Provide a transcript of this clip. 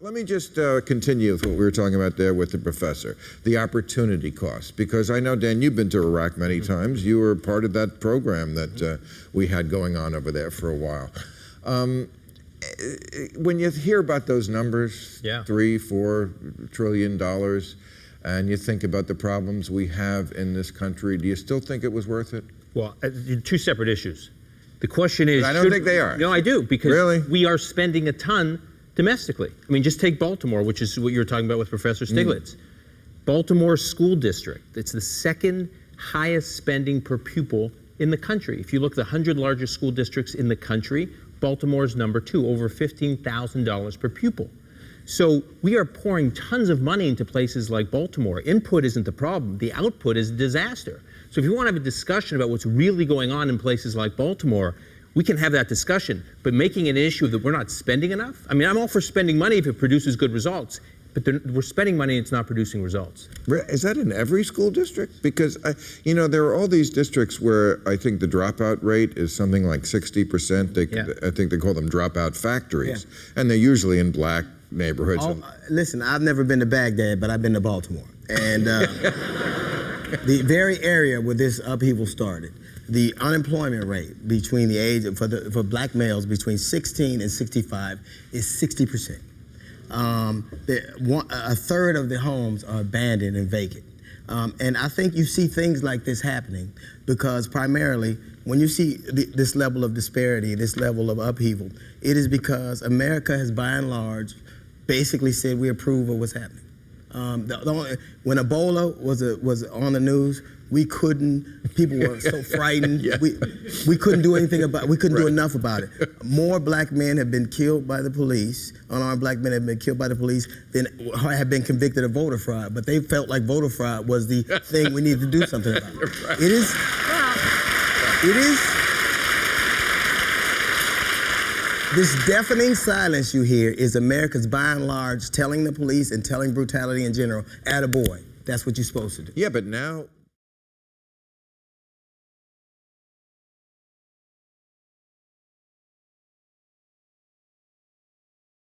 Let me just continue with what we were talking about there with the professor, the opportunity cost. Because I know, Dan, you've been to Iraq many times. You were part of that program that we had going on over there for a while. When you hear about those numbers, $3-4 trillion, and you think about the problems we have in this country, do you still think it was worth it? Well, two separate issues. The question is... I don't think they are. No, I do, because we are spending a ton domestically. I mean, just take Baltimore, which is what you were talking about with Professor Stiglitz. Baltimore School District, it's the second highest spending per pupil in the country. If you look at the 100 largest school districts in the country, Baltimore's number 2, over $15,000 per pupil. So we are pouring tons of money into places like Baltimore. Input isn't the problem, the output is a disaster. So if you want to have a discussion about what's really going on in places like Baltimore, we can have that discussion, but making an issue that we're not spending enough? I mean, I'm all for spending money if it produces good results, but we're spending money and it's not producing results. Is that in every school district? Because, you know, there are all these districts where I think the dropout rate is something like 60%. I think they call them dropout factories, and they're usually in black neighborhoods. Listen, I've never been to Baghdad, but I've been to Baltimore. And the very area where this upheaval started, the unemployment rate between the age for black males between 16 and 65 is 60%. A third of the homes are abandoned and vacant. And I think you see things like this happening because primarily when you see this level of disparity, this level of upheaval, it is because America has by and large basically said we approve of what's happening. When Ebola was on the news, people were so frightened. We couldn't do anything about, we couldn't do enough about it. More black men have been killed by the police, unarmed black men have been killed by the police than have been convicted of voter fraud, but they felt like voter fraud was the thing we needed to do something about. It is, this deafening silence you hear is America's by and large telling the police and telling brutality in general, attaboy. That's what you're supposed to do. Yeah, but now